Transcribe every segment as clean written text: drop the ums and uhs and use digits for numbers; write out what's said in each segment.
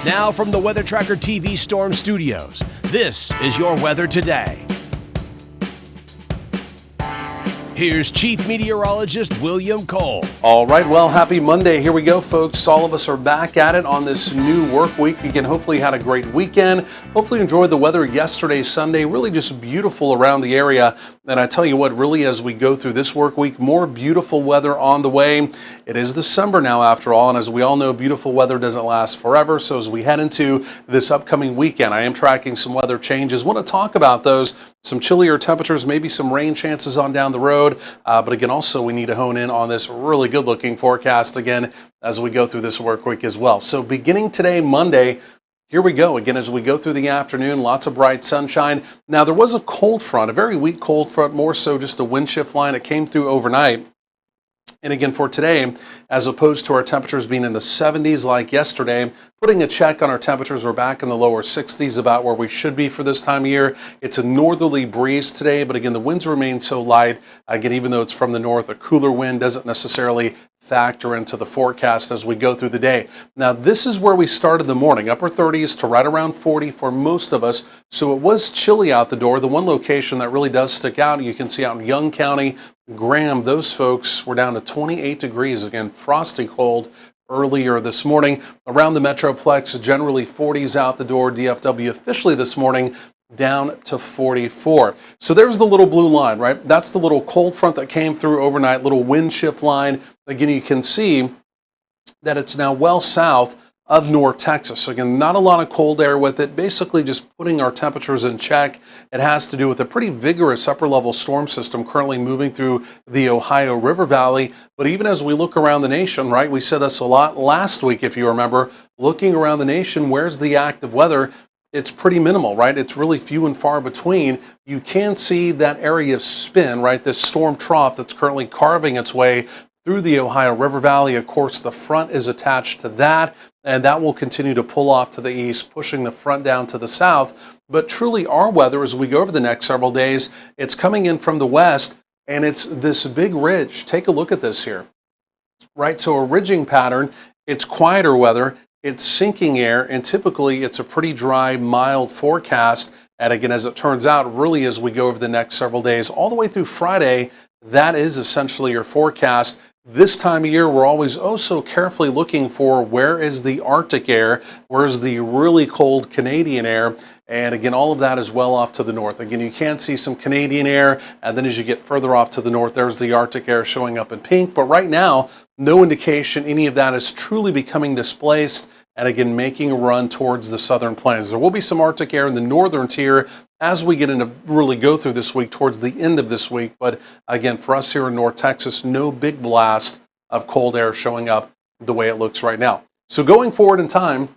Now from the Weather Tracker TV Storm Studios, this is your weather today. Here's Chief Meteorologist William Cole. All right, well, happy Monday. Here we go, folks. All of us are back at it on this new work week. Again, hopefully you had a great weekend. Hopefully you enjoyed the weather yesterday, Sunday. Really just beautiful around the area. And I tell you what, really, as we go through this work week, more beautiful weather on the way. It is December now, after all, and as we all know, beautiful weather doesn't last forever. So as we head into this upcoming weekend, I am tracking some weather changes. Want to talk about those. Some chillier temperatures, maybe some rain chances on down the road. But again, also we need to hone in on this really good looking forecast again as we go through this work week as well. So beginning today, Monday, here we go. Again, as we go through the afternoon, lots of bright sunshine. Now there was a cold front, a very weak cold front, more so just a wind shift line. It came through overnight. And again, for today, as opposed to our temperatures being in the 70s like yesterday, putting a check on our temperatures, we're back in the lower 60s, about where we should be for this time of year. It's a northerly breeze today, but again, the winds remain so light. Again, even though it's from the north, a cooler wind doesn't necessarily factor into the forecast as we go through the day. Now, this is where we started the morning, upper 30s to right around 40 for most of us. So it was chilly out the door. The one location that really does stick out, you can see out in Young County, Graham, those folks were down to 28 degrees. Again, frosty cold earlier this morning. Around the Metroplex, generally 40s out the door. DFW officially this morning down to 44. So there's the little blue line, right? That's the little cold front that came through overnight, little wind shift line. Again, you can see that it's now well south of North Texas. Again, not a lot of cold air with it, basically just putting our temperatures in check. It has to do with a pretty vigorous upper level storm system currently moving through the Ohio River Valley. But even as we look around the nation, right, we said this a lot last week, if you remember, looking around the nation, where's the active weather? It's pretty minimal, right? It's really few and far between. You can see that area of spin, right? This storm trough that's currently carving its way through the Ohio River Valley. Of course, the front is attached to that, and that will continue to pull off to the east, pushing the front down to the south. But truly, our weather, as we go over the next several days, it's coming in from the west, and it's this big ridge. Take a look at this here, right? So a ridging pattern, it's quieter weather, it's sinking air, and typically it's a pretty dry, mild forecast. And again, as it turns out, really as we go over the next several days, all the way through Friday, that is essentially your forecast. This time of year, we're always so carefully looking for where is the Arctic air, where's the really cold Canadian air, and again, all of that is well off to the north. Again, you can see some Canadian air, and then as you get further off to the north, there's the Arctic air showing up in pink. But right now, no indication any of that is truly becoming displaced, and again, making a run towards the southern plains. There will be some Arctic air in the northern tier as we get into really go through this week, towards the end of this week. But again, for us here in North Texas, no big blast of cold air showing up the way it looks right now. So going forward in time,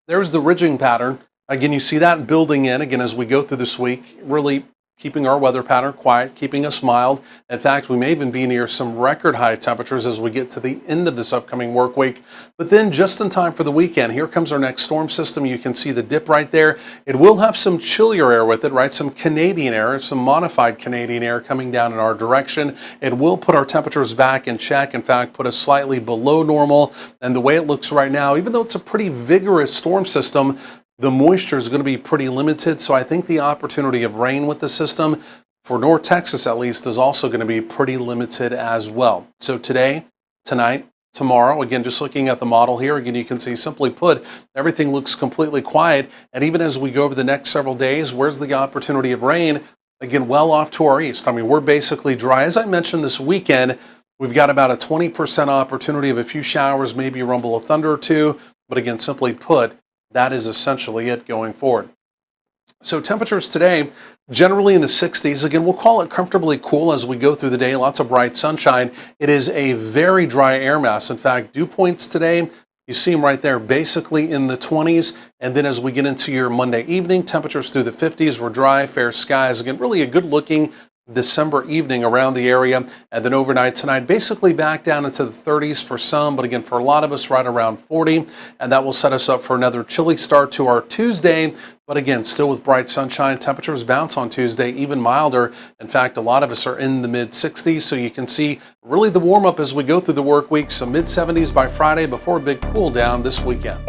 there's the ridging pattern. Again, you see that building in, again, as we go through this week, really keeping our weather pattern quiet, keeping us mild. In fact, we may even be near some record high temperatures as we get to the end of this upcoming work week. But then just in time for the weekend, here comes our next storm system. You can see the dip right there. It will have some chillier air with it, right? Some Canadian air, some modified Canadian air coming down in our direction. It will put our temperatures back in check. In fact, put us slightly below normal. And the way it looks right now, even though it's a pretty vigorous storm system, the moisture is going to be pretty limited, so I think the opportunity of rain with the system, for North Texas at least, is also going to be pretty limited as well. So today, tonight, tomorrow, again, just looking at the model here, again, you can see, simply put, everything looks completely quiet. And even as we go over the next several days, where's the opportunity of rain? Again, well off to our east. I mean, we're basically dry. As I mentioned this weekend, we've got about a 20% opportunity of a few showers, maybe a rumble of thunder or two. But again, simply put, that is essentially it going forward. So temperatures today, generally in the 60s. Again, we'll call it comfortably cool as we go through the day. Lots of bright sunshine. It is a very dry air mass. In fact, dew points today, you see them right there, basically in the 20s. And then as we get into your Monday evening, temperatures through the 50s. We're dry, fair skies. Again, really a good looking December evening around the area, and then overnight tonight basically back down into the 30s for some, but again for a lot of us right around 40, and that will set us up for another chilly start to our Tuesday. But again, still with bright sunshine, temperatures bounce on Tuesday, even milder. In fact, a lot of us are in the mid-60s, so you can see really the warm-up as we go through the work week. Some mid-70s by Friday before a big cool down this weekend.